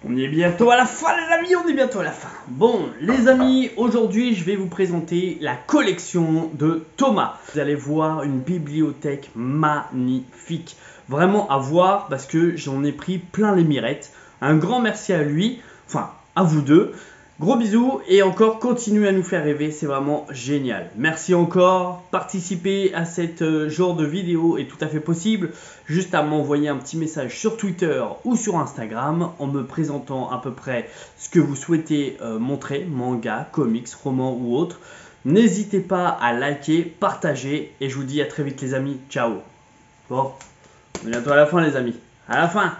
On est bientôt à la fin les amis, on est bientôt à la fin. Bon les amis, aujourd'hui je vais vous présenter la collection de Thomas. Vous allez voir une bibliothèque magnifique. Vraiment à voir parce que j'en ai pris plein les mirettes. Un grand merci à lui, enfin à vous deux. Gros bisous et encore continuez à nous faire rêver, c'est vraiment génial. Merci encore, participer à cette genre de vidéo est tout à fait possible. Juste à m'envoyer un petit message sur Twitter ou sur Instagram en me présentant à peu près ce que vous souhaitez montrer, manga, comics, romans ou autre. N'hésitez pas à liker, partager et je vous dis à très vite les amis, ciao. Bon, on est bientôt à la fin les amis, à la fin.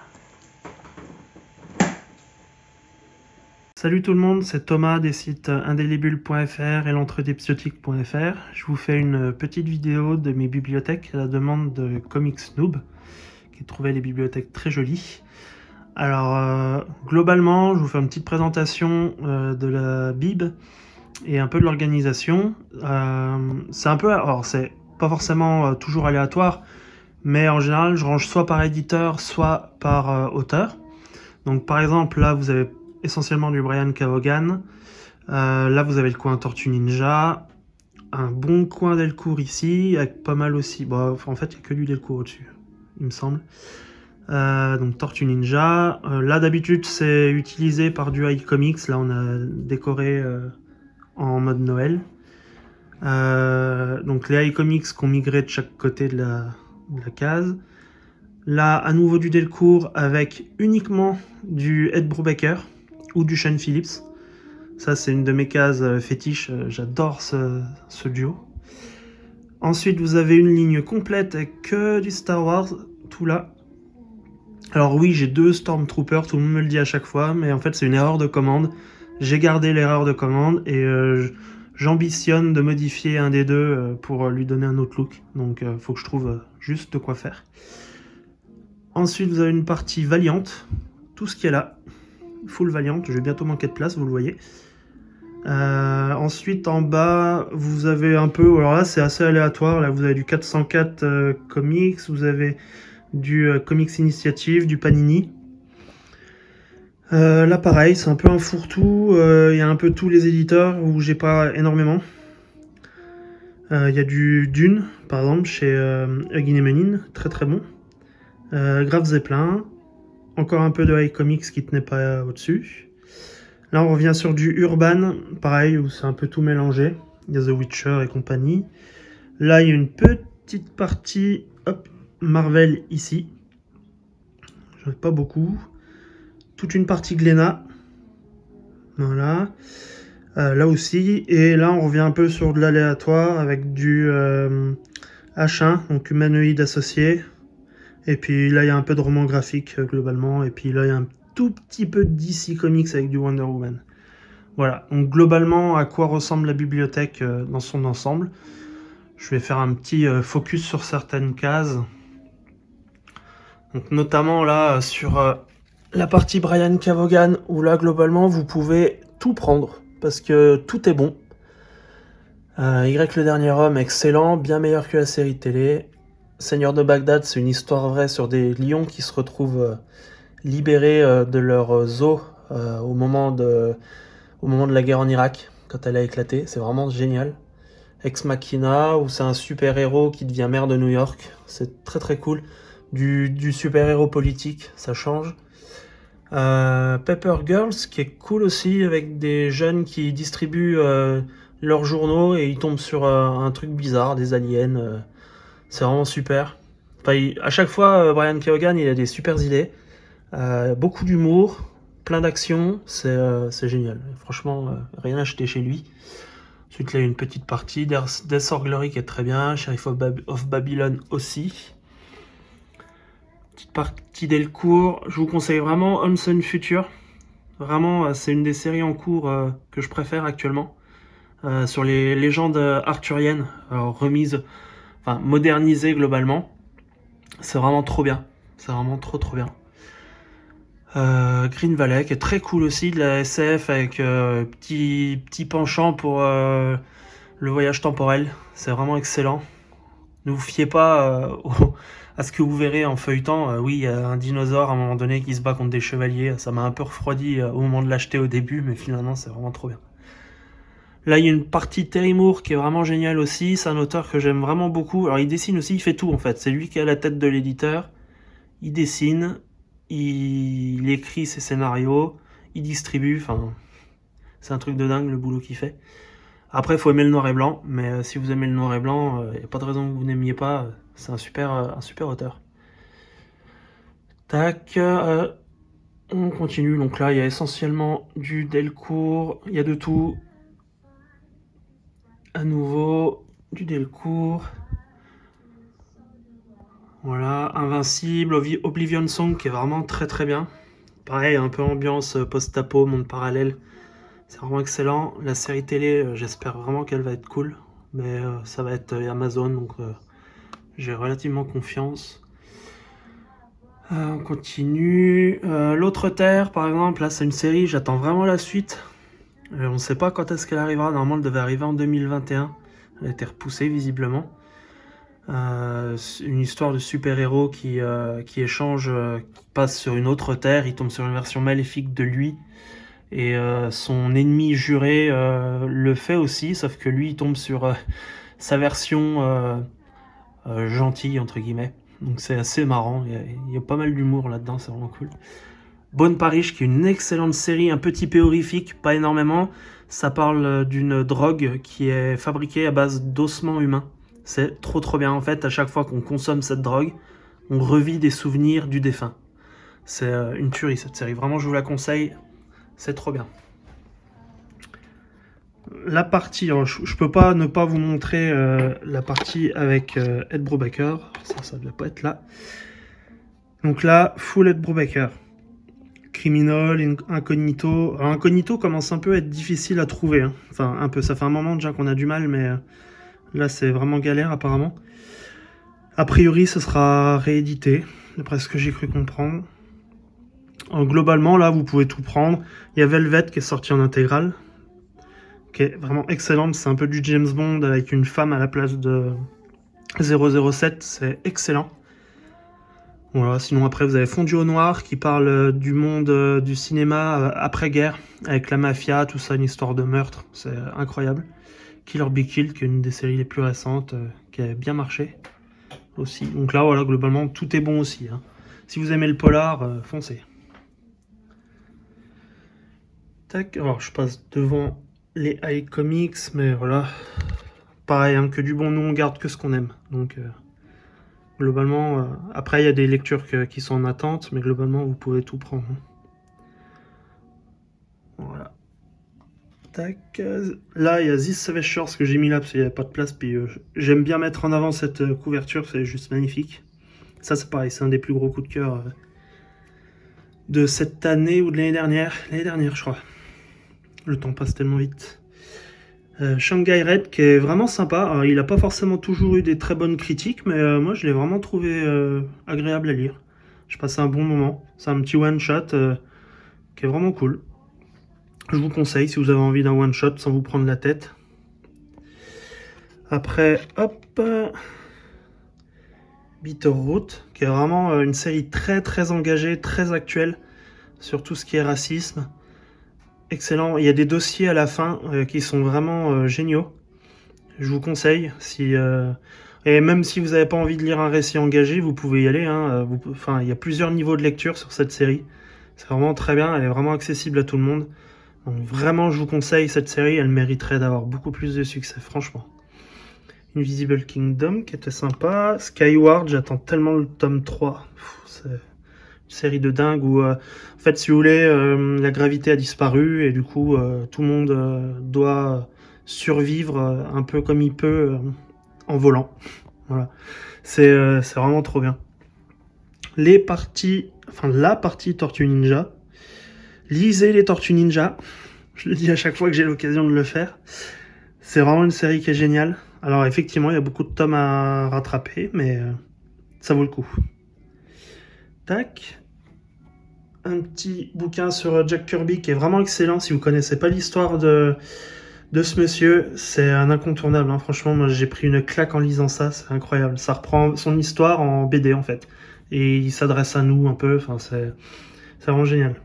Salut tout le monde, c'est Thomas des sites indélébule.fr et l'entredépsiotique.fr. Je vous fais une petite vidéo de mes bibliothèques à la demande de Comics Noob, qui trouvait les bibliothèques très jolies. Alors, globalement, je vous fais une petite présentation de la bib et un peu de l'organisation. C'est un peu, alors c'est pas forcément toujours aléatoire, mais en général, je range soit par éditeur, soit par auteur. Donc par exemple, là, vous avez essentiellement du Brian K. Vaughan. Là, vous avez le coin Tortue Ninja. Un bon coin Delcourt ici, avec pas mal aussi. Bon, en fait, il n'y a que du Delcourt au-dessus, il me semble. Donc Tortue Ninja. Là, d'habitude, c'est utilisé par du iComics. Là, on a décoré en mode Noël. Donc les iComics qui ont migré de chaque côté de la case. Là, à nouveau du Delcourt avec uniquement du Ed Brubaker ou du Sean Phillips. Ça, c'est une de mes cases fétiches. J'adore ce duo. Ensuite, vous avez une ligne complète avec que du Star Wars, tout là. Alors oui, j'ai deux Stormtroopers, tout le monde me le dit à chaque fois, mais en fait, c'est une erreur de commande. J'ai gardé l'erreur de commande et j'ambitionne de modifier un des deux pour lui donner un autre look. Donc, il faut que je trouve juste de quoi faire. Ensuite, vous avez une partie Valiant, tout ce qui est là. Full Valiant, je vais bientôt manquer de place, vous le voyez. Ensuite, en bas, vous avez un peu... Alors là, c'est assez aléatoire. Là, vous avez du 404 Comics, vous avez du Comics Initiative, du Panini. Là, pareil, c'est un peu un fourre-tout. Il y a un peu tous les éditeurs où j'ai pas énormément. Il y a du Dune, par exemple, chez Huggin et Menin, très très bon. Grave Zeppelin. Encore un peu de iComics qui tenait pas au-dessus. Là, on revient sur du Urban, pareil, où c'est un peu tout mélangé. Il y a The Witcher et compagnie. Là, il y a une petite partie, hop, Marvel ici. J'en ai pas beaucoup. Toute une partie Glénat. Voilà. Là aussi. Et là, on revient un peu sur de l'aléatoire avec du H1, donc humanoïde associé. Et puis là, il y a un peu de roman graphique globalement. Et puis là, il y a un tout petit peu de DC Comics avec du Wonder Woman. Voilà, donc globalement, à quoi ressemble la bibliothèque dans son ensemble. Je vais faire un petit focus sur certaines cases. Donc notamment là, sur la partie Brian K. Vaughan, où là, globalement, vous pouvez tout prendre. Parce que tout est bon. Y le dernier homme, excellent, bien meilleur que la série télé. Seigneur de Bagdad, c'est une histoire vraie sur des lions qui se retrouvent libérés de leur zoo au moment de la guerre en Irak, quand elle a éclaté. C'est vraiment génial. Ex Machina, où c'est un super-héros qui devient maire de New York. C'est très très cool. Du super-héros politique, ça change. Paper Girls, qui est cool aussi, avec des jeunes qui distribuent leurs journaux et ils tombent sur un truc bizarre, des aliens. C'est vraiment super. Enfin, à chaque fois, Brian K. Vaughan, il a des super idées. Beaucoup d'humour, plein d'action, c'est génial. Franchement, rien à acheter chez lui. Ensuite, là, il y a une petite partie. Death or Glory qui est très bien. Sheriff of Babylon aussi. Petite partie Delcourt. Je vous conseille vraiment Unseen Future. Vraiment, c'est une des séries en cours que je préfère actuellement. Sur les légendes arthuriennes, remises, enfin modernisées globalement. C'est vraiment trop bien. C'est vraiment trop bien. Green Valley qui est très cool aussi, de la SF avec petit penchant pour le voyage temporel. C'est vraiment excellent. Ne vous fiez pas à ce que vous verrez en feuilletant. Oui, il y a un dinosaure à un moment donné qui se bat contre des chevaliers. Ça m'a un peu refroidi au moment de l'acheter au début, mais finalement c'est vraiment trop bien. Là, il y a une partie Terry Moore qui est vraiment géniale aussi. C'est un auteur que j'aime vraiment beaucoup. Alors, il dessine aussi, il fait tout en fait. C'est lui qui est à la tête de l'éditeur. Il dessine, il écrit ses scénarios, il distribue. Enfin, c'est un truc de dingue le boulot qu'il fait. Après, il faut aimer le noir et blanc. Mais si vous aimez le noir et blanc, il n'y a pas de raison que vous n'aimiez pas. C'est un super auteur. Tac. On continue. Donc là, il y a essentiellement du Delcourt. Il y a de tout. À nouveau, du Delcourt. Voilà, Invincible, Oblivion Song qui est vraiment très très bien. Pareil, un peu ambiance post-apo, monde parallèle. C'est vraiment excellent. La série télé, j'espère vraiment qu'elle va être cool. Mais ça va être Amazon, donc j'ai relativement confiance. On continue. L'autre Terre, par exemple, là c'est une série, j'attends vraiment la suite. On ne sait pas quand est-ce qu'elle arrivera. Normalement, elle devait arriver en 2021. Elle a été repoussée, visiblement. Une histoire de super-héros qui échange, qui passe sur une autre Terre. Il tombe sur une version maléfique de lui. Et son ennemi juré le fait aussi, sauf que lui, il tombe sur sa version gentille, entre guillemets. Donc c'est assez marrant. Il y a pas mal d'humour là-dedans, c'est vraiment cool. Bonne Parish, qui est une excellente série, un petit peu horrifique, pas énormément. Ça parle d'une drogue qui est fabriquée à base d'ossements humains. C'est trop trop bien. En fait, à chaque fois qu'on consomme cette drogue, on revit des souvenirs du défunt. C'est une tuerie cette série. Vraiment, je vous la conseille. C'est trop bien. La partie, alors, je peux pas ne pas vous montrer la partie avec Ed Brubaker. Ça ne doit pas être là. Donc là, full Ed Brubaker. Criminal, Incognito. Alors, Incognito commence un peu à être difficile à trouver. Hein. Enfin, un peu. Ça fait un moment déjà qu'on a du mal, mais là, c'est vraiment galère apparemment. A priori, ce sera réédité, d'après ce que j'ai cru comprendre. Alors, globalement, là, vous pouvez tout prendre. Il y a Velvet qui est sorti en intégrale, qui est vraiment excellente. C'est un peu du James Bond avec une femme à la place de 007. C'est excellent. Voilà, sinon après vous avez Fondu au Noir qui parle du monde du cinéma après-guerre, avec la mafia, tout ça, une histoire de meurtre, c'est incroyable. Killer Be Killed, qui est une des séries les plus récentes, qui a bien marché aussi. Donc là, voilà, globalement, tout est bon aussi. Hein. Si vous aimez le polar, foncez. Tac, alors je passe devant les iComics, mais voilà, pareil, hein, que du bon, nous on garde que ce qu'on aime, donc... Globalement, après il y a des lectures qui sont en attente, mais globalement vous pouvez tout prendre. Voilà. Tac. Là il y a This Savage Shores que j'ai mis là parce qu'il n'y avait pas de place, puis j'aime bien mettre en avant cette couverture, c'est juste magnifique. Ça c'est pareil, c'est un des plus gros coups de cœur de cette année ou de l'année dernière. L'année dernière je crois. Le temps passe tellement vite. Shanghai Red qui est vraiment sympa. Alors, il n'a pas forcément toujours eu des très bonnes critiques, mais moi je l'ai vraiment trouvé agréable à lire. Je passais un bon moment. C'est un petit one-shot qui est vraiment cool. Je vous conseille si vous avez envie d'un one-shot sans vous prendre la tête. Après, hop, Bitterroot, qui est vraiment une série très très engagée, très actuelle sur tout ce qui est racisme. Excellent, il y a des dossiers à la fin qui sont vraiment géniaux. Je vous conseille, et même si vous n'avez pas envie de lire un récit engagé, vous pouvez y aller. Hein, enfin, il y a plusieurs niveaux de lecture sur cette série. C'est vraiment très bien, elle est vraiment accessible à tout le monde. Donc vraiment, je vous conseille cette série, elle mériterait d'avoir beaucoup plus de succès, franchement. Invisible Kingdom, qui était sympa. Skyward, j'attends tellement le tome 3. C'est... série de dingue où en fait si vous voulez la gravité a disparu et du coup tout le monde doit survivre un peu comme il peut en volant. Voilà, c'est vraiment trop bien. La partie Tortue Ninja, lisez les Tortues Ninja, je le dis à chaque fois que j'ai l'occasion de le faire. C'est vraiment une série qui est géniale. Alors effectivement il y a beaucoup de tomes à rattraper, mais ça vaut le coup. Tac. Un petit bouquin sur Jack Kirby qui est vraiment excellent. Si vous connaissez pas l'histoire de de ce monsieur. C'est un incontournable, hein. Franchement, moi j'ai pris une claque en lisant ça, c'est incroyable. Ça reprend son histoire en BD en fait. Et il s'adresse à nous un peu, enfin c'est vraiment génial.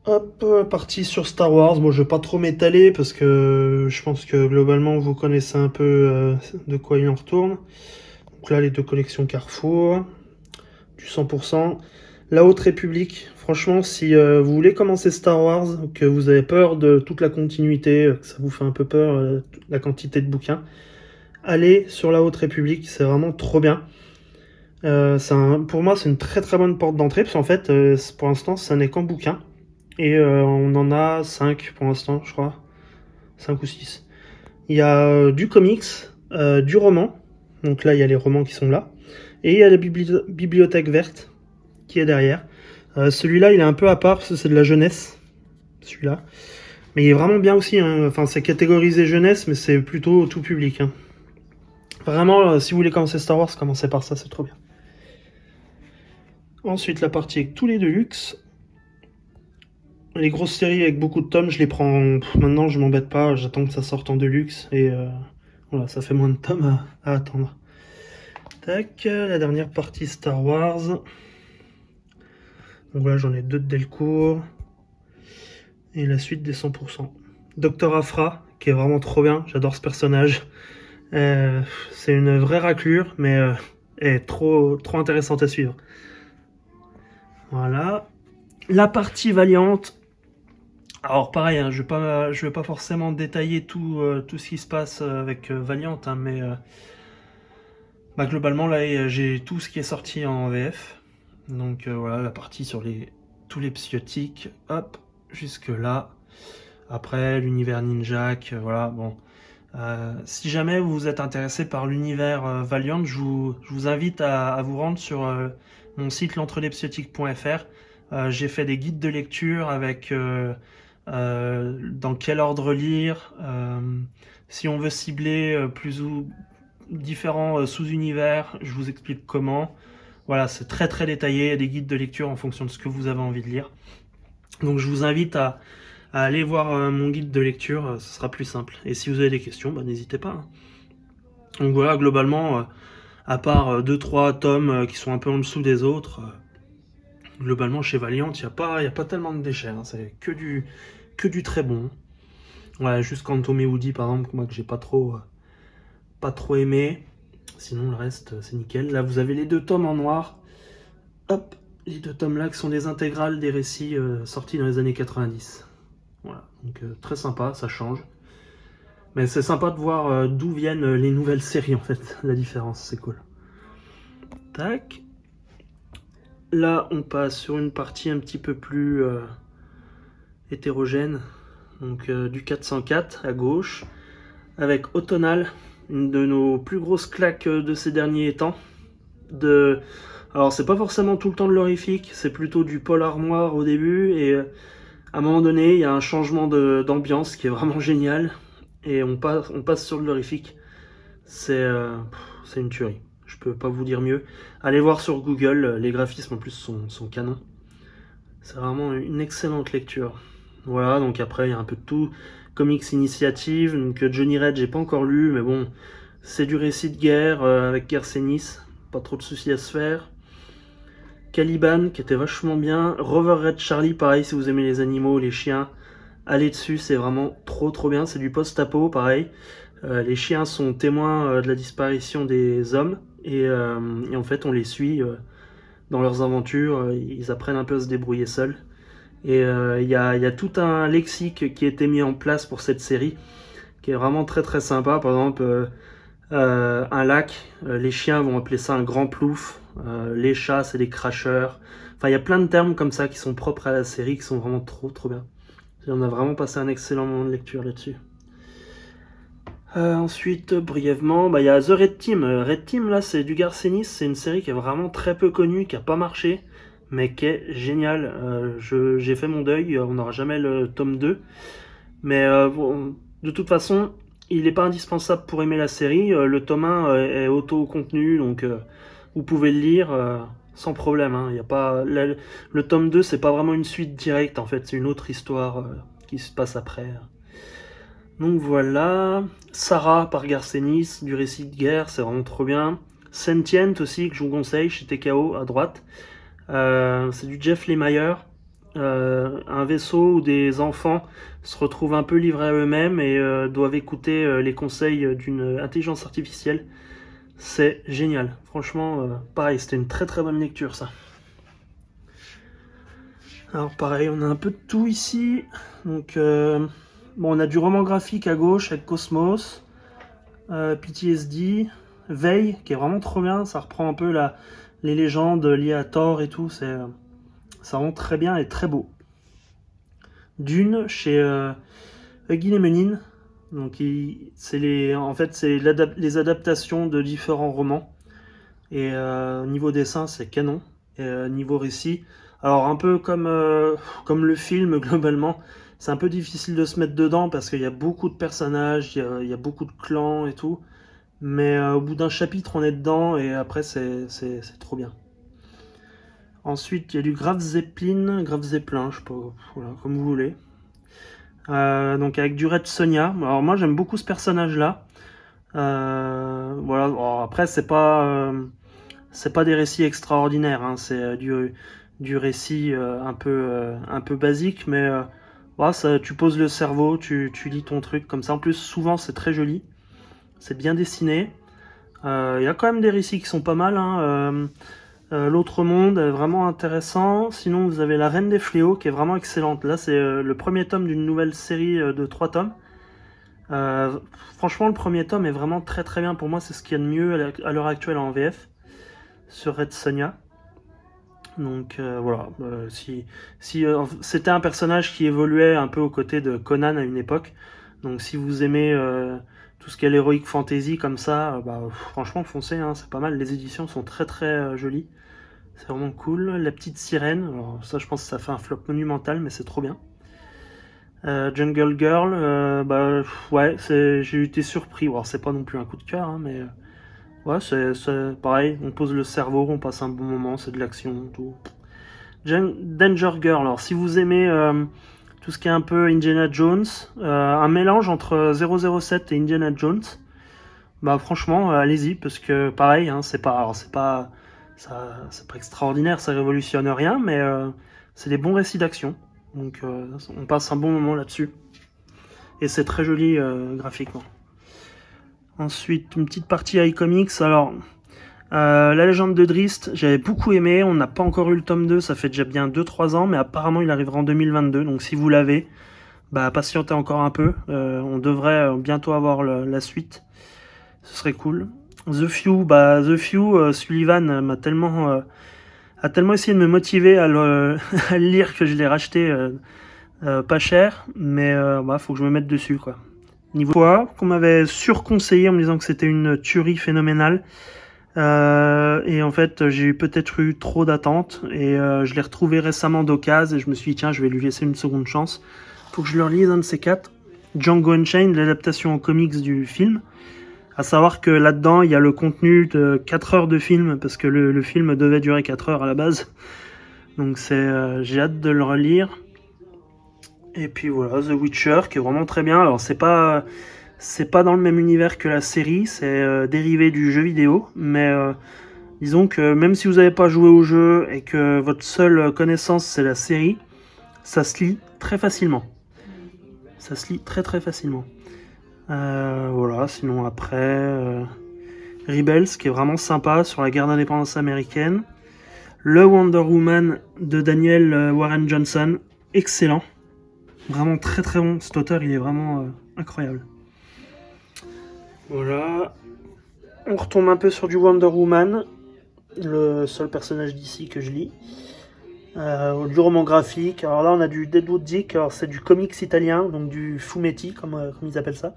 Hop, parti sur Star Wars. Bon, je vais pas trop m'étaler parce que je pense que globalement vous connaissez un peu de quoi il en retourne. Donc là, les deux collections Carrefour, du 100%. La Haute République, franchement, si vous voulez commencer Star Wars, que vous avez peur de toute la continuité, que ça vous fait un peu peur, la quantité de bouquins, allez sur la Haute République, c'est vraiment trop bien. Pour moi, c'est une très très bonne porte d'entrée, parce qu'en fait, pour l'instant, ça n'est qu'en bouquin. Et on en a 5 pour l'instant, je crois. 5 ou 6. Il y a du comics, du roman. Donc là, il y a les romans qui sont là. Et il y a la bibliothèque verte qui est derrière. Celui-là, il est un peu à part parce que c'est de la jeunesse. Celui-là. Mais il est vraiment bien aussi, hein. Enfin, c'est catégorisé jeunesse, mais c'est plutôt tout public, hein. Vraiment, si vous voulez commencer Star Wars, commencez par ça, c'est trop bien. Ensuite, la partie avec tous les Deluxe. Les grosses séries avec beaucoup de tomes, je les prends... Maintenant, je m'embête pas, j'attends que ça sorte en Deluxe. Et voilà, ça fait moins de tomes à attendre. Tac, la dernière partie Star Wars. Donc voilà, j'en ai 2 de Delcourt. Et la suite des 100%. Dr Aphra, qui est vraiment trop bien, j'adore ce personnage. C'est une vraie raclure, mais elle est trop intéressante à suivre. Voilà. La partie Valiant. Alors pareil, hein, je vais pas forcément détailler tout ce qui se passe avec Valiant, hein, mais bah, globalement là j'ai tout ce qui est sorti en VF. Donc voilà, la partie sur tous les psiotiques, hop, jusque là. Après l'univers Ninjak, voilà, bon. Si jamais vous êtes intéressé par l'univers Valiant, je vous invite à vous rendre sur mon site l'entrelespsiotiques.fr. J'ai fait des guides de lecture avec dans quel ordre lire, si on veut cibler plus ou différents sous-univers, je vous explique comment. Voilà, c'est très très détaillé, il y a des guides de lecture en fonction de ce que vous avez envie de lire. Donc je vous invite à aller voir mon guide de lecture, ce sera plus simple. Et si vous avez des questions, bah, n'hésitez pas, hein. Donc voilà, globalement, à part 2-3 tomes qui sont un peu en dessous des autres, globalement chez Valiant, il n'y a pas tellement de déchets, hein. C'est que du très bon. Ouais, juste Quantum et Woody par exemple, moi que j'ai pas trop aimé. Sinon le reste c'est nickel. Là vous avez les 2 tomes en noir. Hop, les 2 tomes là qui sont des intégrales des récits sortis dans les années 90. Voilà, donc très sympa, ça change. Mais c'est sympa de voir d'où viennent les nouvelles séries en fait, la différence, c'est cool. Tac. Là on passe sur une partie un petit peu plus hétérogène. Donc du 404 à gauche, avec Automnal, une de nos plus grosses claques de ces derniers temps. Alors c'est pas forcément tout le temps de l'horrifique, c'est plutôt du polar noir au début, et à un moment donné il y a un changement d'ambiance qui est vraiment génial, et on passe sur de l'horrifique. C'est une tuerie, je peux pas vous dire mieux. Allez voir sur Google, les graphismes en plus sont canons. C'est vraiment une excellente lecture. Voilà, donc après il y a un peu de tout. Comics Initiative, donc Johnny Red j'ai pas encore lu, mais bon, c'est du récit de guerre avec Garcenis, pas trop de soucis à se faire. Caliban qui était vachement bien. Rover Red Charlie, pareil, si vous aimez les animaux, les chiens, allez dessus, c'est vraiment trop bien. C'est du post-apo, pareil. Les chiens sont témoins de la disparition des hommes, et en fait on les suit dans leurs aventures, ils apprennent un peu à se débrouiller seuls. Et il y a tout un lexique qui a été mis en place pour cette série, qui est vraiment très sympa. Par exemple, un lac, les chiens vont appeler ça un grand plouf, les chats c'est des cracheurs. Enfin il y a plein de termes comme ça qui sont propres à la série, qui sont vraiment trop bien. Et on a vraiment passé un excellent moment de lecture là-dessus. Ensuite, brièvement, il y a The Red Team. Red Team, là, c'est du Garcenis. C'est une série qui est vraiment très peu connue, qui n'a pas marché, mais qui est géniale. J'ai fait mon deuil, on n'aura jamais le tome 2. Mais bon, de toute façon, il n'est pas indispensable pour aimer la série. Le tome 1 est auto-contenu, donc vous pouvez le lire sans problème, hein. Y a pas, le tome 2, c'est pas vraiment une suite directe, en fait. C'est une autre histoire qui se passe après. Donc voilà, Sarah par Garcenis, du récit de guerre, c'est vraiment trop bien. Sentient aussi, que je vous conseille, chez TKO, à droite. C'est du Jeff Lemire. Un vaisseau où des enfants se retrouvent un peu livrés à eux-mêmes et doivent écouter les conseils d'une intelligence artificielle. C'est génial. Franchement, pareil, c'était une très très bonne lecture, ça. Alors pareil, on a un peu de tout ici. Donc, bon, on a du roman graphique à gauche avec Cosmos, PTSD, Veille, qui est vraiment trop bien. Ça reprend un peu les légendes liées à Thor et tout. C'est vraiment très bien et très beau. Dune, chez Huggy Lemenin. Donc, en fait, c'est les adaptations de différents romans. Et niveau dessin, c'est canon. Et niveau récit, alors un peu comme le film, globalement, c'est un peu difficile de se mettre dedans parce qu'il y a beaucoup de personnages, il y a beaucoup de clans et tout. Mais au bout d'un chapitre, on est dedans et après, c'est trop bien. Ensuite, il y a du Graf Zeppelin, je sais pas, voilà, comme vous voulez. Donc avec du Red Sonja. Alors moi, j'aime beaucoup ce personnage-là. Voilà. Alors, après, c'est pas des récits extraordinaires, hein. C'est du récit un peu basique, mais voilà, tu poses le cerveau, tu lis ton truc comme ça. En plus, souvent, c'est très joli. C'est bien dessiné. Il y a quand même des récits qui sont pas mal, hein. L'autre monde est vraiment intéressant. Sinon, vous avez La Reine des Fléaux qui est vraiment excellente. Là, c'est le premier tome d'une nouvelle série de 3 tomes. Franchement, le premier tome est vraiment très très bien. Pour moi, c'est ce qu'il y a de mieux à l'heure actuelle en VF sur Red Sonja. Donc voilà, si c'était un personnage qui évoluait un peu aux côtés de Conan à une époque. Donc si vous aimez tout ce qui est l'heroic fantasy comme ça, franchement foncez, hein, c'est pas mal. Les éditions sont très très jolies. C'est vraiment cool. La petite sirène, alors ça je pense que ça fait un flop monumental, mais c'est trop bien. Jungle Girl, ouais, j'ai été surpris. Alors c'est pas non plus un coup de cœur, hein, mais ouais, c'est pareil. On pose le cerveau, on passe un bon moment, c'est de l'action, tout. Danger Girl, alors si vous aimez tout ce qui est un peu Indiana Jones, un mélange entre 007 et Indiana Jones, franchement, allez-y, parce que pareil, hein, c'est pas extraordinaire, ça révolutionne rien, mais c'est des bons récits d'action. Donc on passe un bon moment là-dessus. Et c'est très joli graphiquement. Ensuite, une petite partie iComics. Alors, La Légende de Drizzt, j'avais beaucoup aimé. On n'a pas encore eu le tome 2, ça fait déjà bien 2-3 ans, mais apparemment il arrivera en 2022. Donc si vous l'avez, patientez encore un peu. On devrait bientôt avoir la suite. Ce serait cool. The Few, Sullivan a tellement essayé de me motiver à le lire que je l'ai racheté pas cher, mais faut que je me mette dessus, quoi. Niveau quoi, qu'on m'avait surconseillé en me disant que c'était une tuerie phénoménale, et en fait j'ai peut-être eu trop d'attentes et je l'ai retrouvé récemment d'occasion et je me suis dit tiens, je vais lui laisser une seconde chance. Faut que je le relise, un de ces 4. Django Unchained, l'adaptation en comics du film. À savoir que là-dedans, il y a le contenu de 4 heures de film, parce que le film devait durer 4 heures à la base. Donc j'ai hâte de le relire. Et puis voilà, The Witcher, qui est vraiment très bien. Alors c'est pas dans le même univers que la série, c'est dérivé du jeu vidéo. Mais disons que même si vous n'avez pas joué au jeu et que votre seule connaissance c'est la série, ça se lit très facilement. Ça se lit très très facilement. Voilà, sinon après Rebels, qui est vraiment sympa sur la guerre d'indépendance américaine. Le Wonder Woman de Daniel Warren Johnson, excellent, vraiment très très bon. Cet auteur, il est vraiment incroyable. Voilà, on retombe un peu sur du Wonder Woman, le seul personnage d'ici que je lis. Du roman graphique. Alors là on a du Deadwood Dick, alors c'est du comics italien, donc du fumetti comme ils appellent ça.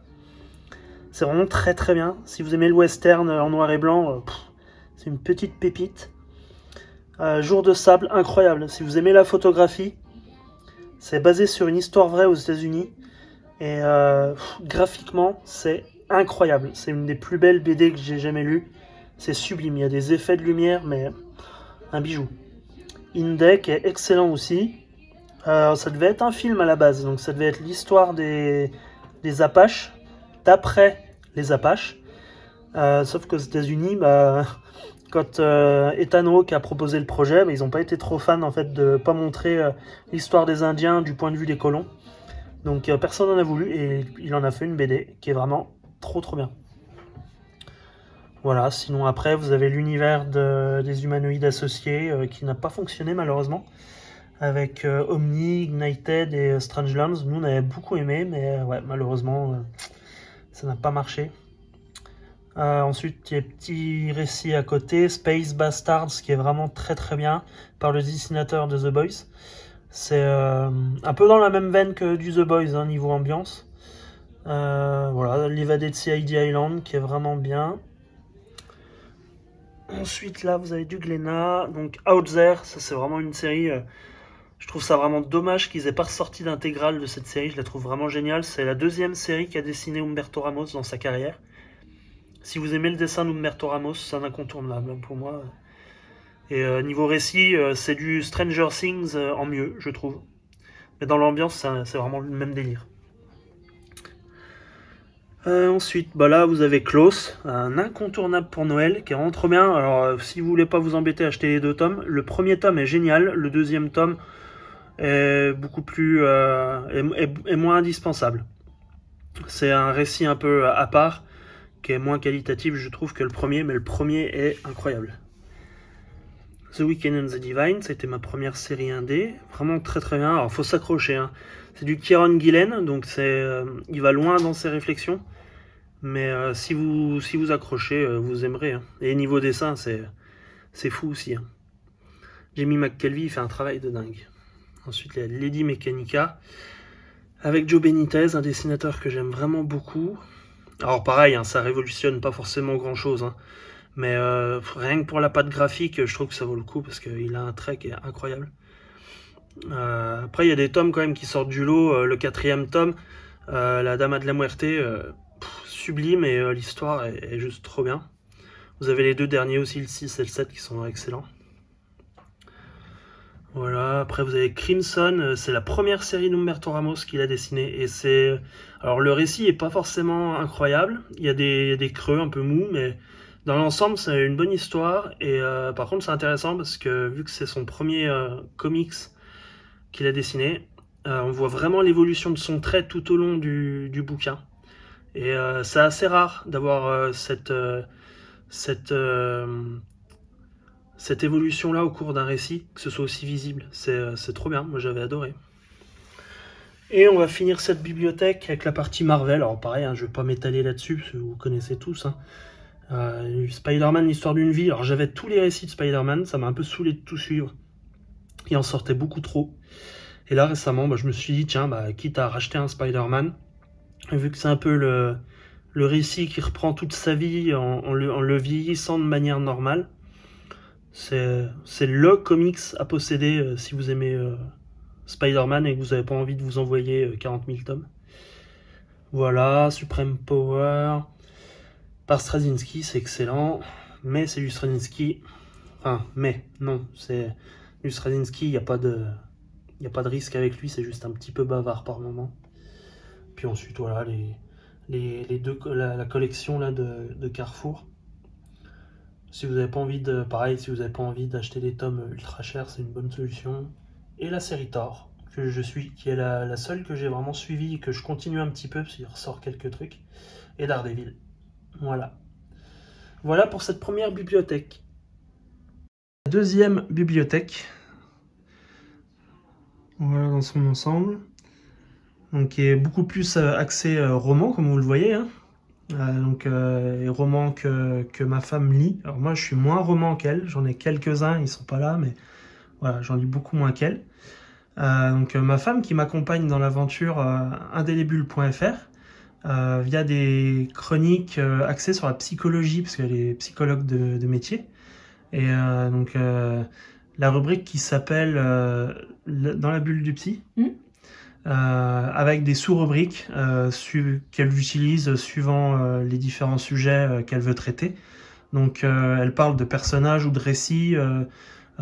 C'est vraiment très très bien. Si vous aimez le western en noir et blanc, c'est une petite pépite. Jour de sable, incroyable. Si vous aimez la photographie, c'est basé sur une histoire vraie aux États-Unis. Et graphiquement, c'est incroyable. C'est une des plus belles BD que j'ai jamais lues. C'est sublime. Il y a des effets de lumière, mais un bijou. Indec est excellent aussi. Ça devait être un film à la base, donc ça devait être l'histoire des Apaches, d'après les Apaches. Sauf qu'aux États-Unis, quand Ethan Hawke a proposé le projet, ils n'ont pas été trop fans en fait de pas montrer l'histoire des Indiens du point de vue des colons. Donc personne n'en a voulu et il en a fait une BD qui est vraiment trop bien. Voilà, sinon après vous avez l'univers des humanoïdes associés qui n'a pas fonctionné malheureusement. Avec Omni, Ignited et Strangelands. Nous on avait beaucoup aimé, mais ouais, malheureusement ça n'a pas marché. Ensuite, il y a des petits récits à côté. Space Bastards, qui est vraiment très bien, par le dessinateur de The Boys. C'est un peu dans la même veine que du The Boys, hein, niveau ambiance. Voilà, l'évadé de CID Island, qui est vraiment bien. Ensuite, là, vous avez du Glénat. Donc, Out There, ça c'est vraiment une série... je trouve ça vraiment dommage qu'ils aient pas ressorti d'intégrale de cette série. Je la trouve vraiment géniale. C'est la deuxième série qu'a dessiné Humberto Ramos dans sa carrière. Si vous aimez le dessin d'Humberto Ramos, c'est un incontournable pour moi. Et niveau récit, c'est du Stranger Things en mieux, je trouve. Mais dans l'ambiance, c'est vraiment le même délire. Ensuite, là, vous avez Klaus, un incontournable pour Noël, qui est vraiment trop bien. Alors, si vous voulez pas vous embêter à acheter les 2 tomes, le premier tome est génial, le deuxième tome est beaucoup plus... est moins indispensable. C'est un récit un peu à part, qui est moins qualitatif, je trouve, que le premier, mais le premier est incroyable. The Weeknd and the Divine, c'était ma première série indé, vraiment très bien. Alors, faut s'accrocher, hein. C'est du Kieron Gillen, donc il va loin dans ses réflexions, mais si vous accrochez, vous aimerez, hein. Et niveau dessin, c'est fou aussi, hein. Jamie McKelvey, il fait un travail de dingue. Ensuite, il y a Lady Mechanica, avec Joe Benitez, un dessinateur que j'aime vraiment beaucoup. Alors pareil, hein, ça révolutionne pas forcément grand chose, hein. Mais rien que pour la patte graphique, je trouve que ça vaut le coup parce qu'il a un trait qui est incroyable. Après, il y a des tomes quand même qui sortent du lot. Le 4e tome, La Dama de la Muerte, sublime, et l'histoire est juste trop bien. Vous avez les 2 derniers aussi, le 6 et le 7, qui sont excellents. Voilà, après vous avez Crimson, c'est la première série d'Humberto Ramos qu'il a dessinée, et c'est... Alors le récit est pas forcément incroyable, il y a des creux un peu mous, mais dans l'ensemble c'est une bonne histoire, et par contre c'est intéressant parce que vu que c'est son premier comics qu'il a dessiné, on voit vraiment l'évolution de son trait tout au long du bouquin, et c'est assez rare d'avoir cette évolution-là au cours d'un récit, que ce soit aussi visible. C'est trop bien, moi j'avais adoré. Et on va finir cette bibliothèque avec la partie Marvel. Alors pareil, hein, je ne vais pas m'étaler là-dessus, parce que vous connaissez tous, hein. Spider-Man, l'histoire d'une vie. Alors j'avais tous les récits de Spider-Man, ça m'a un peu saoulé de tout suivre. Il en sortait beaucoup trop. Et là récemment, je me suis dit, tiens, quitte à racheter un Spider-Man, vu que c'est un peu le récit qui reprend toute sa vie en le vieillissant de manière normale, c'est le comics à posséder si vous aimez Spider-Man et que vous n'avez pas envie de vous envoyer 40 000 tomes. Voilà, Supreme Power par Straczynski, c'est excellent, mais c'est du Straczynski. Enfin, mais non, c'est du Straczynski, il n'y a pas de risque avec lui, c'est juste un petit peu bavard par moment. Puis ensuite, voilà, la collection là de Carrefour. Si vous n'avez pas envie de, pareil, si vous n'avez pas envie d'acheter des tomes ultra chers, c'est une bonne solution. Et la série Thor, qui est la seule que j'ai vraiment suivie et que je continue un petit peu parce qu'il ressort quelques trucs. Et Daredevil. Voilà. Voilà pour cette première bibliothèque. La deuxième bibliothèque. Voilà dans son ensemble. Donc qui est beaucoup plus axé roman, comme vous le voyez, hein. Romans que ma femme lit. Alors moi je suis moins roman qu'elle, j'en ai quelques-uns, ils sont pas là, mais voilà, j'en lis beaucoup moins qu'elle. Ma femme qui m'accompagne dans l'aventure indélébule.fr via des chroniques axées sur la psychologie, parce qu'elle est psychologue de métier. Et la rubrique qui s'appelle Dans la bulle du psy. Avec des sous-rubriques qu'elle utilise suivant les différents sujets qu'elle veut traiter. Donc elle parle de personnages ou de récits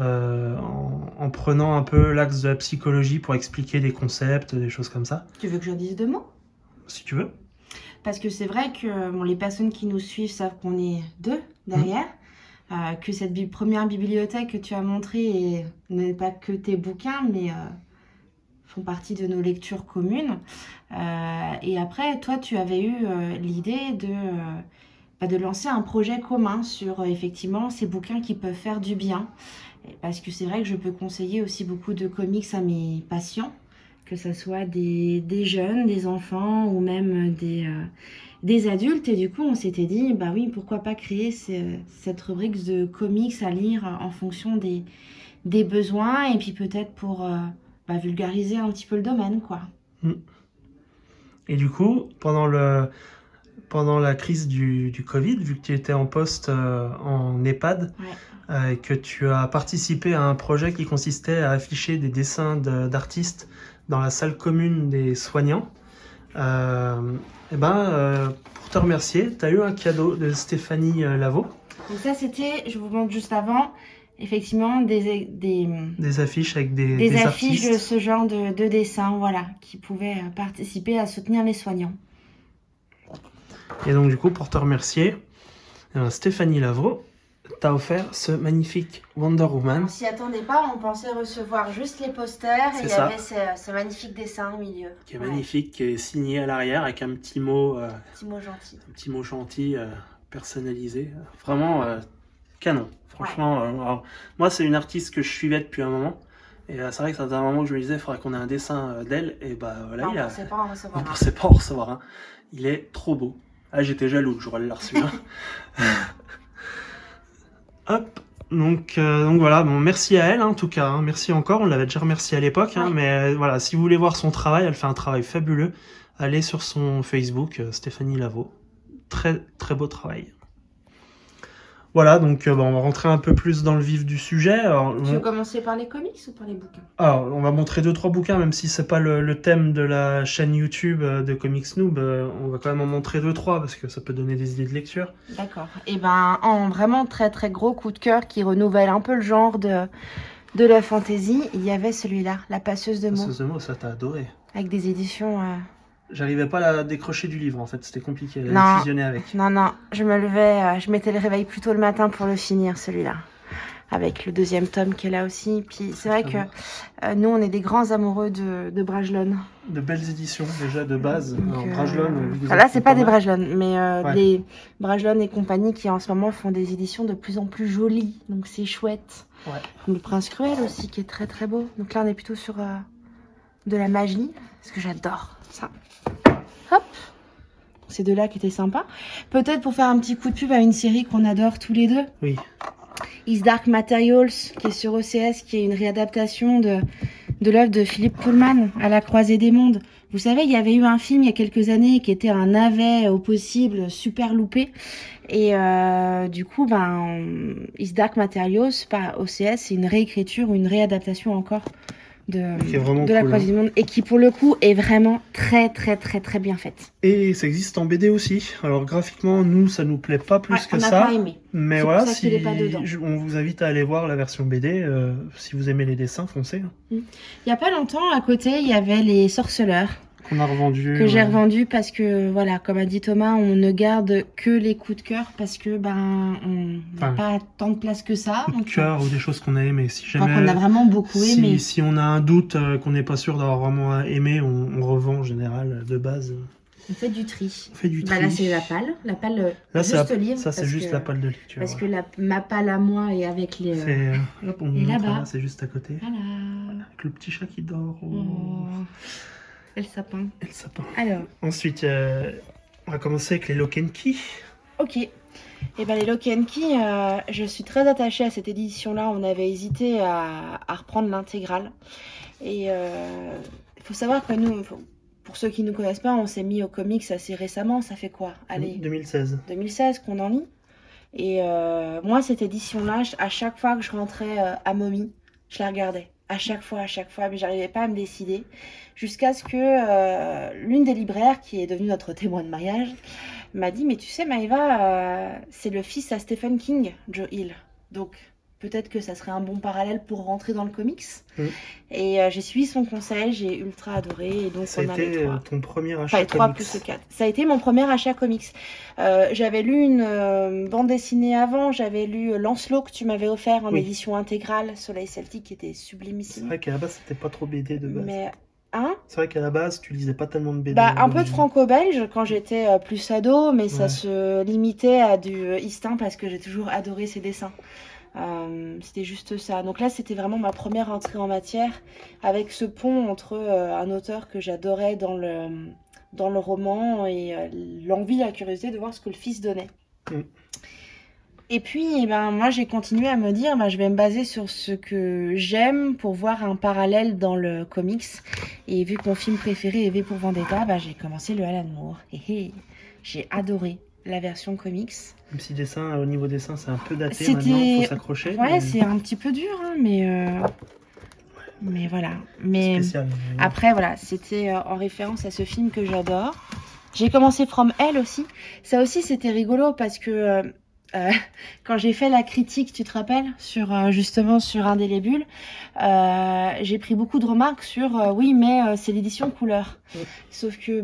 en prenant un peu l'axe de la psychologie pour expliquer des concepts, des choses comme ça. Tu veux que je dise 2 mots? Si tu veux. Parce que c'est vrai que bon, les personnes qui nous suivent savent qu'on est 2 derrière, que cette première bibliothèque que tu as montrée n'est pas que tes bouquins, mais font partie de nos lectures communes. Et après, toi, tu avais eu l'idée de lancer un projet commun sur effectivement ces bouquins qui peuvent faire du bien. Parce que c'est vrai que je peux conseiller aussi beaucoup de comics à mes patients, que ce soit des jeunes, des enfants ou même des adultes. Et du coup, on s'était dit, bah oui, pourquoi pas créer cette rubrique de comics à lire en fonction des besoins et puis peut-être pour vulgariser un petit peu le domaine, quoi. Et du coup, pendant la crise du Covid, vu que tu étais en poste en EHPAD, et que tu as participé à un projet qui consistait à afficher des dessins d'artistes dans la salle commune des soignants, pour te remercier, tu as eu un cadeau de Stéphanie Lavaux. Donc ça, c'était, je vous montre juste avant, effectivement, des affiches avec des affiches artistes. de ce genre de dessin, voilà, qui pouvaient participer à soutenir les soignants. Et donc du coup, pour te remercier, Stéphanie Lavaux t'a offert ce magnifique Wonder Woman. On s'y attendait pas, on pensait recevoir juste les posters et il y avait ce magnifique dessin au milieu. Qui est magnifique, qui est signé à l'arrière avec un petit mot gentil. Un petit mot gentil, personnalisé. Vraiment canon. Franchement, alors, moi c'est une artiste que je suivais depuis un moment. Et c'est vrai que c'était un moment où je me disais, il faudrait qu'on ait un dessin d'elle. Et bah voilà, on ne pensait pas en recevoir. On pensait pas en recevoir un. Il est trop beau. Ah, j'étais jaloux, j'aurais l'ai reçu. Hop, donc voilà, bon, merci à elle en tout cas, hein. Merci encore, on l'avait déjà remercié à l'époque, hein, mais voilà, si vous voulez voir son travail, elle fait un travail fabuleux, allez sur son Facebook, Stéphanie Lavaux, très très beau travail. Voilà, donc on va rentrer un peu plus dans le vif du sujet. Alors, tu veux commencer par les comics ou par les bouquins? Alors, on va montrer 2-3 bouquins, même si c'est pas le thème de la chaîne YouTube de Comics Noob, on va quand même en montrer 2-3 parce que ça peut donner des idées de lecture. D'accord. Et ben, en vraiment très très gros coup de cœur qui renouvelle un peu le genre de la fantasy, il y avait celui-là, La Passeuse de mots. Passeuse de mots, ça t'as adoré. Avec des éditions... J'arrivais pas à la décrocher du livre en fait, c'était compliqué, à fusionner avec. Non, je me levais, je mettais le réveil plus tôt le matin pour le finir celui-là. Avec le 2e tome qui est là aussi. Puis c'est vrai que nous on est des grands amoureux de Brajlon. De belles éditions déjà de base. Brajlon. Là c'est pas des Brajlon, mais des Brajlon et compagnie qui en ce moment font des éditions de plus en plus jolies. Donc c'est chouette. Le Prince Cruel aussi qui est très très beau. Donc là on est plutôt sur de la magie, parce que j'adore ça. Hop, ces deux-là qui étaient sympas. Peut-être pour faire un petit coup de pub à une série qu'on adore tous les deux. Oui. His Dark Materials, qui est sur OCS, qui est une réadaptation de l'œuvre de Philippe Pullman, À la croisée des mondes. Vous savez, il y avait eu un film il y a quelques années qui était un navet au possible, super loupé. Et du coup, His Dark Materials, par OCS, c'est une réécriture ou une réadaptation encore de la croisée des mondes, et qui pour le coup est vraiment très très très très bien faite. Et ça existe en BD aussi. Alors graphiquiquement, nous ça nous plaît pas plus que ça. Pas aimé. Mais voilà, on vous invite à aller voir la version BD. Si vous aimez les dessins, foncez. Il y a pas longtemps, à côté, il y avait Les Sorceleurs. Qu'on a revendu. Que j'ai revendu parce que, voilà, comme a dit Thomas, on ne garde que les coups de cœur parce que, on n'a pas tant de place que ça. Coups de cœur ou des choses qu'on a aimées. Si jamais. Qu'on a vraiment beaucoup aimé. Si on a un doute, qu'on n'est pas sûr d'avoir vraiment aimé, on revend en général de base. On fait du tri. On fait du tri. Là, c'est la palle. La palle, là, juste livre. Ça, c'est juste la palle de lecture. Parce que ma palle à moi est avec les. Et là-bas. C'est juste à côté. Voilà. Avec le petit chat qui dort. Et le sapin. Et le sapin. Alors. Ensuite, on va commencer avec les Lock and Key. Ok. Et les Lock and Key, je suis très attachée à cette édition-là. On avait hésité à reprendre l'intégrale. Et il faut savoir que nous, pour ceux qui ne nous connaissent pas, on s'est mis aux comics assez récemment. Ça fait quoi? Allez. 2016. 2016 qu'on en lit. Et moi, cette édition-là, à chaque fois que je rentrais à Mommy, je la regardais. À chaque fois, mais j'arrivais pas à me décider. Jusqu'à ce que l'une des libraires, qui est devenue notre témoin de mariage, m'a dit, mais tu sais Maëva, c'est le fils à Stephen King, Joe Hill. Donc, peut-être que ça serait un bon parallèle pour rentrer dans le comics. Mm. Et j'ai suivi son conseil, j'ai ultra adoré. Et donc Ça a on a les été 3. ton premier Enfin, achat les 3 comics. plus le 4. Ça a été mon premier achat comics. J'avais lu une bande dessinée avant, j'avais lu Lancelot que tu m'avais offert en Oui. édition intégrale, Soleil Celtique, qui était C'est sublimissime. vrai qu'à la base, c'était pas trop BD de base. Mais, hein? C'est vrai qu'à la base, tu lisais pas tellement de BD. Bah, un peu de d'origine. franco-belge quand j'étais plus ado, mais ça Ouais. se limitait à du Istin parce que j'ai toujours adoré ses dessins. C'était juste ça. Donc là, c'était vraiment ma première entrée en matière avec ce pont entre un auteur que j'adorais dans le roman et l'envie, la curiosité de voir ce que le fils donnait. Mm. Et puis, eh ben, moi, j'ai continué à me dire, je vais me baser sur ce que j'aime pour voir un parallèle dans le comics. Et vu que mon film préféré est V pour Vendetta, j'ai commencé le Alan Moore. Et j'ai adoré la version comics. Même si au niveau dessin, c'est un peu daté C'était- maintenant, faut s'accrocher. Ouais, mais c'est un petit peu dur, hein, mais voilà. Mais spécial. après, voilà, c'était en référence à ce film que j'adore. J'ai commencé From Hell aussi. Ça aussi, c'était rigolo parce que quand j'ai fait la critique, tu te rappelles, justement sur Indélébule, j'ai pris beaucoup de remarques sur oui, mais c'est l'édition couleur. Oui. Sauf que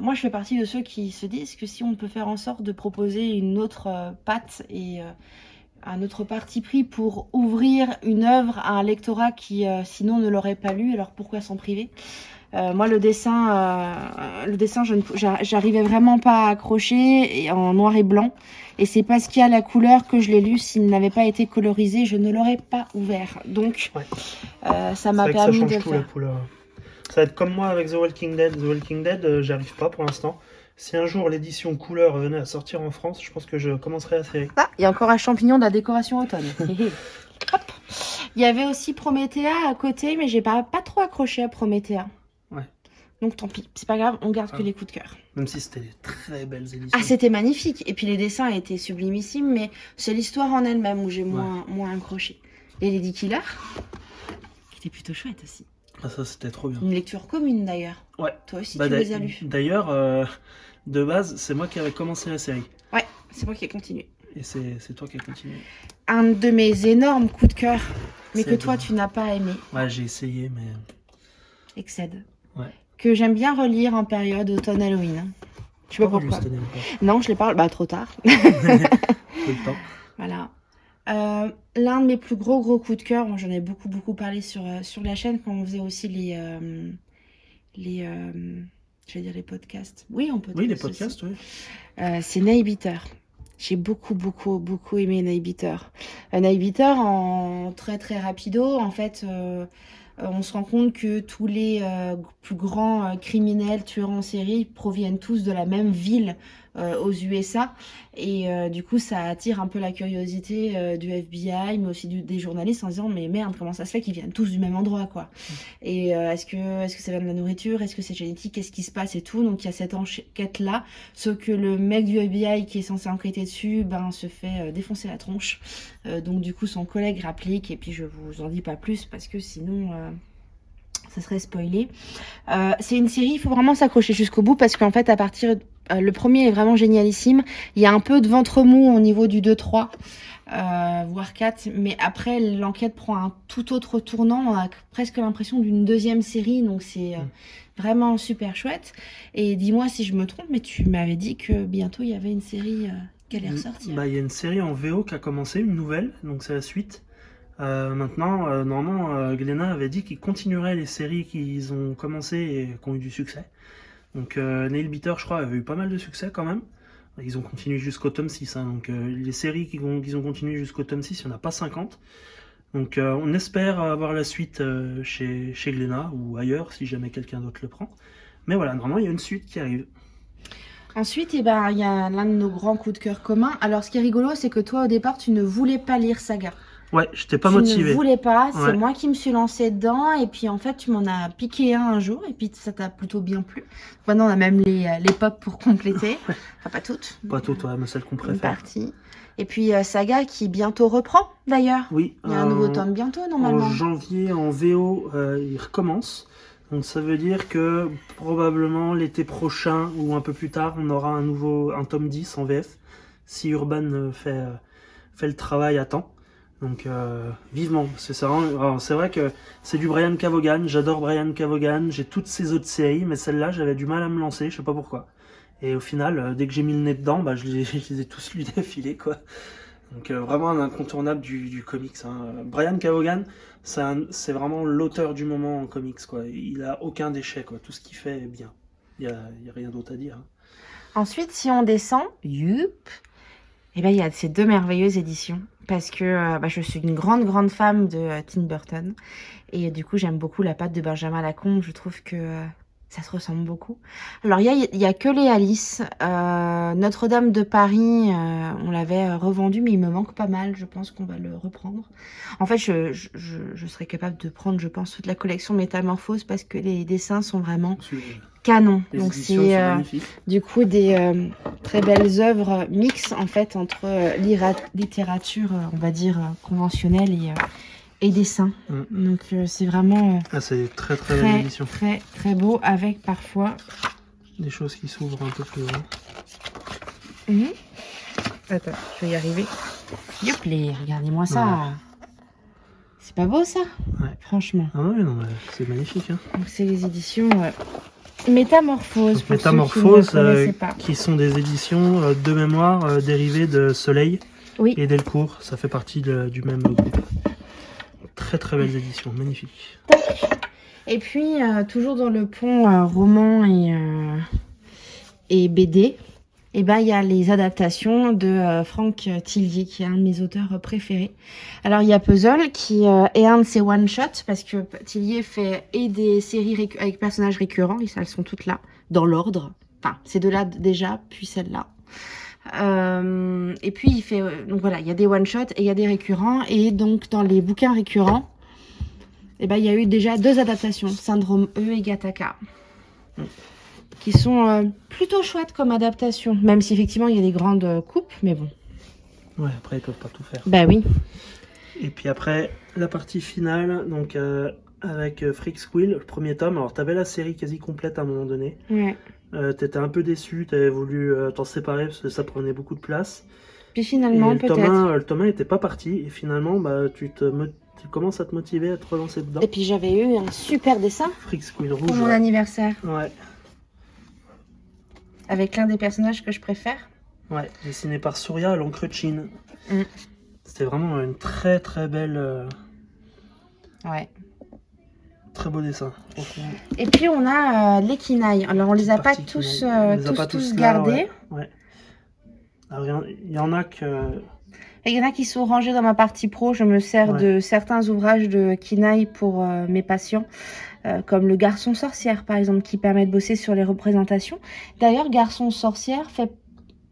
moi, je fais partie de ceux qui se disent que si on peut faire en sorte de proposer une autre patte et un autre parti pris pour ouvrir une œuvre à un lectorat qui sinon ne l'aurait pas lu, alors pourquoi s'en priver? Moi, le dessin, j'arrivais vraiment pas à accrocher et en noir et blanc. Et c'est parce qu'il y a la couleur que je l'ai lu. S'il n'avait pas été colorisé, je ne l'aurais pas ouvert. Donc, Ouais. Ça m'a C'est vrai que permis ça de change le tout la faire. couleur. Ça va être comme moi avec The Walking Dead. The Walking Dead, j'arrive pas pour l'instant. Si un jour l'édition couleur venait à sortir en France, je pense que je commencerai la série. Ah, il y a encore un champignon de la décoration automne. Hop. Il y avait aussi Promethea à côté, mais j'ai pas trop accroché à Promethea. Ouais. Donc tant pis, c'est pas grave, on garde Ah. que les coups de cœur. Même si c'était des très belles éditions. Ah, c'était magnifique. Et puis les dessins étaient sublimissimes, mais c'est l'histoire en elle-même où j'ai moins accroché. Et Lady Killer, qui était plutôt chouette aussi. Ah, ça, c'était trop bien. Une lecture commune d'ailleurs. Ouais. Toi aussi, tu les as lus. D'ailleurs, de base, c'est moi qui avais commencé la série. Ouais, c'est moi qui ai continué. Et c'est toi qui as continué. Un de mes énormes coups de cœur, mais que C'est toi, bon. tu n'as pas aimé, Ouais, j'ai essayé, mais... Excède. Ouais. Que j'aime bien relire en période automne-Halloween. Je sais pas Pas pourquoi. cette année encore. Non, je les parle, trop tard. Peu de temps. Voilà. L'un de mes plus gros coups de cœur, j'en ai beaucoup parlé sur la chaîne quand on faisait aussi je vais dire les podcasts. Oui, on peut Oui, dire les aussi. podcasts, oui. C'est Nailbiter. J'ai beaucoup aimé Nailbiter. Nailbiter, en très rapido, en fait, on se rend compte que tous les plus grands criminels, tueurs en série proviennent tous de la même ville aux USA. Et du coup, ça attire un peu la curiosité du FBI, mais aussi des journalistes en disant mais merde, comment ça se fait qu'ils viennent tous du même endroit, quoi. Et est-ce que ça vient de la nourriture? Est-ce que c'est génétique? Qu'est-ce qui se passe et tout? Donc il y a cette enquête-là. Sauf que le mec du FBI qui est censé enquêter dessus, se fait défoncer la tronche. Donc du coup, son collègue rapplique, et puis je vous en dis pas plus parce que sinon... ça serait spoilé. C'est une série, il faut vraiment s'accrocher jusqu'au bout parce qu'en fait, le premier est vraiment génialissime. Il y a un peu de ventre mou au niveau du 2-3, voire 4, mais après, l'enquête prend un tout autre tournant. On a presque l'impression d'une deuxième série, donc c'est vraiment super chouette. Et dis-moi si je me trompe, mais tu m'avais dit que bientôt il y avait une série qui allait ressortir. Il y a une série en VO qui a commencé, une nouvelle, donc c'est la suite. Maintenant, normalement, Glénat avait dit qu'ils continueraient les séries qu'ils ont commencé et qui ont eu du succès. Donc Nailbiter, je crois, avait eu pas mal de succès quand même. Ils ont continué jusqu'au tome 6. Donc les séries qu'ils ont continué jusqu'au tome 6, il n'y en a pas 50. Donc on espère avoir la suite chez Glénat ou ailleurs, si jamais quelqu'un d'autre le prend. Mais voilà, normalement, il y a une suite qui arrive. Ensuite, il y a l'un de nos grands coups de cœur communs. Alors, ce qui est rigolo, c'est que toi, au départ, tu ne voulais pas lire Saga. Ouais, j'étais pas Tu motivé. ne voulais pas, c'est Ouais. moi qui me suis lancée dedans, et puis en fait tu m'en as piqué un jour, et puis ça t'a plutôt bien plu. Maintenant on a même les pop pour compléter, enfin pas toutes, Pas tout, toi, mais celle qu'on une préfère. partie. Et puis Saga qui bientôt reprend d'ailleurs, Oui. il y a un nouveau tome bientôt normalement. En janvier, en VO, il recommence. Donc ça veut dire que probablement l'été prochain ou un peu plus tard, on aura un tome 10 en VF, si Urban fait le travail à temps. Donc vivement, c'est vrai que c'est du Brian K. Vaughan, j'adore Brian K. Vaughan, j'ai toutes ses autres séries, mais celle-là j'avais du mal à me lancer, je sais pas pourquoi. Et au final, dès que j'ai mis le nez dedans, bah, je les ai tous lus d'affilée, quoi. Donc vraiment un incontournable du comics. Hein. Brian K. Vaughan, c'est vraiment l'auteur du moment en comics, quoi. Il a aucun déchet, quoi. Tout ce qu'il fait est bien. Il y a rien d'autre à dire. Hein. Ensuite, si on descend, et ben, il y a ces 2 merveilleuses éditions. Parce que je suis une grande fan de Tim Burton. Et du coup, j'aime beaucoup la patte de Benjamin Lacombe. Je trouve que ça se ressemble beaucoup. Alors, il y a que les Alice. Notre-Dame de Paris, on l'avait revendu, mais il me manque pas mal. Je pense qu'on va le reprendre. En fait, je serais capable de prendre, je pense, toute la collection Métamorphose parce que les dessins sont vraiment canon. Donc c'est du coup des très belles œuvres mixtes en fait entre littérature, on va dire conventionnelle et dessin. Donc c'est vraiment c'est très belle édition. Très beau avec parfois des choses qui s'ouvrent un peu plus loin. Attends, je vais y arriver. Yoplé, regardez-moi ça. Ouais. C'est pas beau ça? Ouais. Franchement. Ah oui, non, c'est magnifique. Hein. Donc c'est les éditions Métamorphose, pour Métamorphose, ceux qui ne connaissaient pas. Qui sont des éditions de mémoire dérivées de Soleil et Delcourt. Ça fait partie du même groupe. Très belles éditions, magnifiques. Et puis, toujours dans le pont roman et BD, et ben, il y a les adaptations de Franck Tillier, qui est un de mes auteurs préférés. Alors, il y a Puzzle, qui est un de ses one-shots, parce que Tillier fait des séries avec personnages récurrents, et elles sont toutes là, dans l'ordre. Enfin, ces deux-là déjà, puis celle-là. Et puis, il fait... donc voilà, il y a des one-shots et il y a des récurrents. Et donc, dans les bouquins récurrents, et ben, il y a eu déjà 2 adaptations, Syndrome E et Gattaca. Qui sont plutôt chouettes comme adaptation, même si effectivement il y a des grandes coupes, mais bon. Ouais, après ils peuvent pas tout faire. Bah oui. Et puis après, la partie finale, donc avec Freak Squill, le premier tome. Alors t'avais la série quasi complète à un moment donné. Ouais. T'étais un peu déçu, t'avais voulu t'en séparer parce que ça prenait beaucoup de place. Puis finalement, peut-être. Le tome 1 n'était pas parti, et finalement, bah, tu commences à te motiver à te relancer dedans. Et puis j'avais eu un super dessin. Freak Squill rouge. Pour mon anniversaire. Ouais. Avec l'un des personnages que je préfère. Ouais, dessiné par Surya à l'encre de Chine. C'était vraiment une très belle... Ouais. Très beau dessin. Et puis on a les Kinaï. Alors on les a pas tous gardés. Ouais. Alors, il y en a que... Il y en a qui sont rangés dans ma partie pro. Je me sers de certains ouvrages de Kinaï pour mes patients. Comme le Garçon Sorcière, par exemple, qui permet de bosser sur les représentations. D'ailleurs, Garçon Sorcière,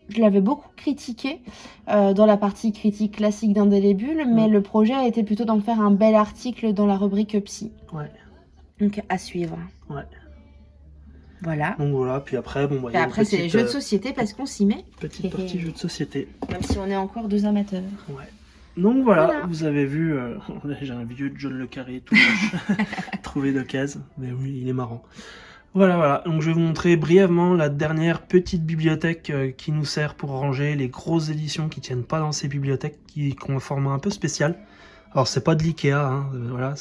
je l'avais beaucoup critiqué dans la partie critique classique d'Indélébule, mais le projet a été plutôt d'en faire un bel article dans la rubrique Psy. Ouais. Donc, à suivre. Ouais. Voilà. Donc voilà, puis après, bon... Bah, après, c'est les jeux de société, parce qu'on s'y met. Petite partie jeux de société. Même si on est encore 2 amateurs. Ouais. Donc voilà, vous avez vu, j'ai un vieux John Le Carré tout trouvé d'occasion, mais oui, il est marrant. Voilà, donc je vais vous montrer brièvement la dernière petite bibliothèque qui nous sert pour ranger les grosses éditions qui tiennent pas dans ces bibliothèques, qui ont un format un peu spécial. Alors c'est pas de l'Ikea, hein, voilà,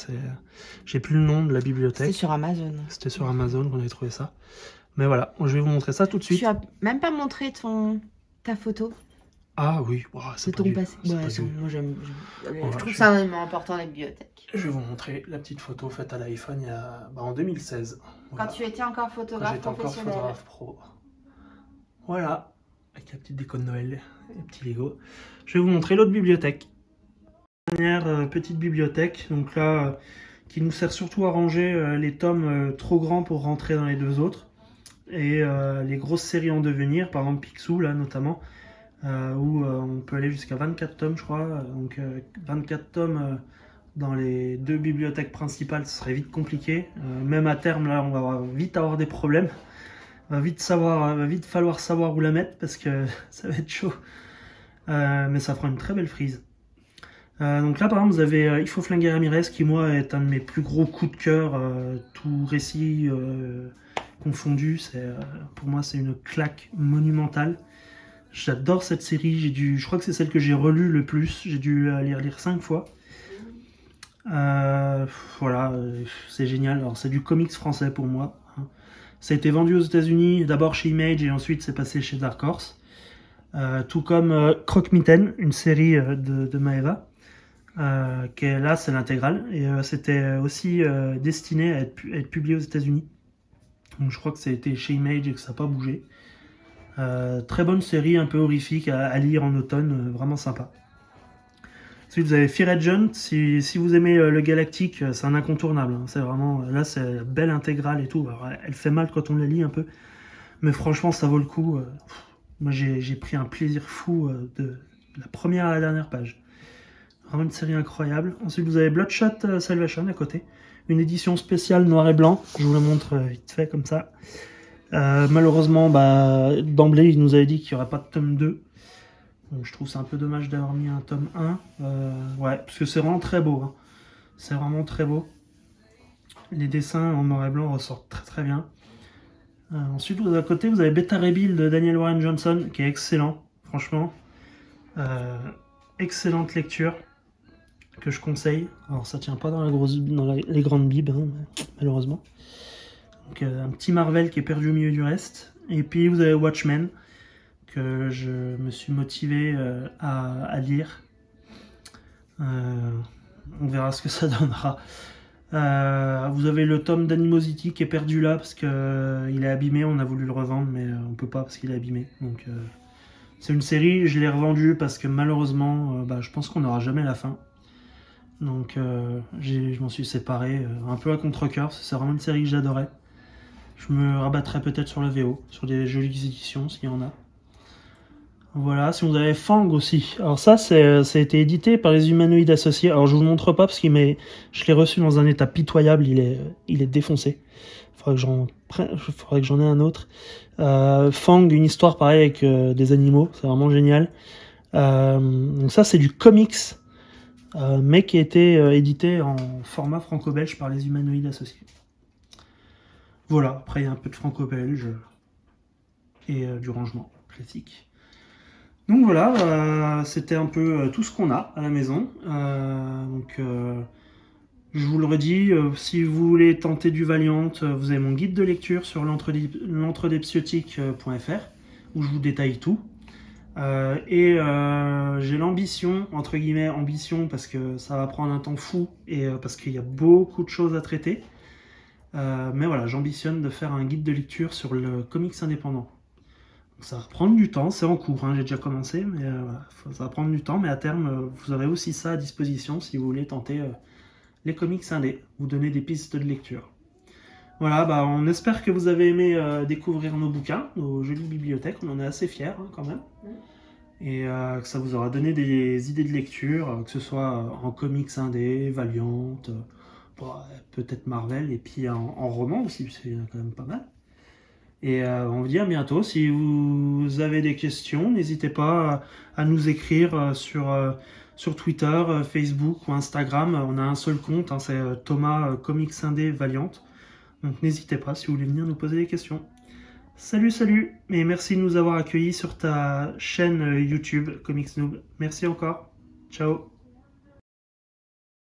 j'ai plus le nom de la bibliothèque. C'était sur Amazon. C'était sur Amazon qu'on avait trouvé ça. Mais voilà, je vais vous montrer ça tout de suite. Tu as même pas montré ta photo. Ah oui, wow, c'est ton passé. Ouais, moi j'aime. Je trouve ça vraiment important la bibliothèque. Je vais vous montrer la petite photo faite à l'iPhone en 2016. Voilà. Quand tu étais encore photographe professionnel. J'étais encore photographe pro. Voilà, avec la petite déco de Noël, les petits Lego. Je vais vous montrer l'autre bibliothèque. Dernière petite bibliothèque, donc là, qui nous sert surtout à ranger les tomes trop grands pour rentrer dans les 2 autres. Et les grosses séries en devenir, par exemple Picsou, là notamment. Où on peut aller jusqu'à 24 tomes, je crois. Donc 24 tomes dans les 2 bibliothèques principales, ce serait vite compliqué. Même à terme, là, on va vite avoir des problèmes. Va vite falloir savoir où la mettre parce que ça va être chaud. Mais ça fera une très belle frise. Donc là, par exemple, vous avez Il faut flinguer Ramirez, qui, moi, est un de mes plus gros coups de cœur, tout récit confondu. Pour moi, c'est une claque monumentale. J'adore cette série, je crois que c'est celle que j'ai relue le plus, j'ai dû la lire 5 fois. Voilà, c'est génial. Alors c'est du comics français pour moi. Ça a été vendu aux États-Unis, d'abord chez Image et ensuite c'est passé chez Dark Horse. Tout comme Croque-Mitaine, une série de Maeva, qui est là, c'est l'intégrale. Et c'était aussi destiné à être publié aux États-Unis. Donc je crois que ça a été chez Image et que ça n'a pas bougé. Très bonne série, un peu horrifique à lire en automne, vraiment sympa. Ensuite, vous avez Fear Agent. Si vous aimez le Galactique, c'est un incontournable. C'est vraiment, là, c'est la belle intégrale et tout. Alors, elle fait mal quand on la lit un peu, mais franchement, ça vaut le coup. Moi, j'ai pris un plaisir fou de la première à la dernière page. Vraiment une série incroyable. Ensuite, vous avez Bloodshot Salvation à côté. Une édition spéciale noir et blanc. Je vous la montre vite fait comme ça. Malheureusement, d'emblée, il nous avait dit qu'il n'y aurait pas de tome 2. Donc, je trouve c'est un peu dommage d'avoir mis un tome 1. Ouais, parce que c'est vraiment très beau. Hein. C'est vraiment très beau. Les dessins en noir et blanc ressortent très très bien. Ensuite, à côté, vous avez Beta Rebuild de Daniel Warren Johnson, qui est excellent, franchement. Excellente lecture, que je conseille. Alors, ça tient pas dans les grandes bibs, hein, malheureusement. Donc, un petit Marvel qui est perdu au milieu du reste. Et puis, vous avez Watchmen, que je me suis motivé à lire. On verra ce que ça donnera. Vous avez le tome d'Animosity qui est perdu là parce qu'il est abîmé, on a voulu le revendre mais on peut pas parce qu'il est abîmé. Donc c'est une série, je l'ai revendu parce que malheureusement je pense qu'on n'aura jamais la fin. Donc je m'en suis séparé un peu à contre-cœur, c'est vraiment une série que j'adorais. Je me rabattrai peut-être sur la VO, sur des jolies éditions s'il y en a. Voilà, si vous avez Fang aussi. Alors ça a été édité par les Humanoïdes Associés. Alors je vous le montre pas parce je l'ai reçu dans un état pitoyable, il est défoncé. Faudrait que j'en ai un autre. Fang, une histoire pareille avec des animaux, c'est vraiment génial. Donc ça c'est du comics, mais qui a été édité en format franco-belge par les Humanoïdes Associés. Voilà, après il y a un peu de franco-belge et du rangement classique. Donc voilà, c'était un peu tout ce qu'on a à la maison. Je vous le redis, si vous voulez tenter du Valiant, vous avez mon guide de lecture sur l'entredespsiotique.fr où je vous détaille tout. J'ai l'ambition, entre guillemets ambition, parce que ça va prendre un temps fou et parce qu'il y a beaucoup de choses à traiter. Mais voilà, j'ambitionne de faire un guide de lecture sur le comics indépendant. Ça va prendre du temps, c'est en cours, hein, j'ai déjà commencé, mais voilà, ça va prendre du temps, mais à terme, vous aurez aussi ça à disposition si vous voulez tenter les comics indés, vous donner des pistes de lecture. Voilà, on espère que vous avez aimé découvrir nos bouquins, nos jolies bibliothèques, on en est assez fiers hein, quand même, et que ça vous aura donné des idées de lecture, que ce soit en comics indés, Valiant, peut-être Marvel, et puis en roman aussi, parce qu'il y en a quand même pas mal. Et on vous dit à bientôt. Si vous avez des questions, n'hésitez pas à nous écrire sur Twitter, Facebook ou Instagram. On a un seul compte, hein, c'est Thomas Comics Indé Valiant. Donc n'hésitez pas si vous voulez venir nous poser des questions. Salut, salut, et merci de nous avoir accueillis sur ta chaîne YouTube Comics Noob. Merci encore. Ciao.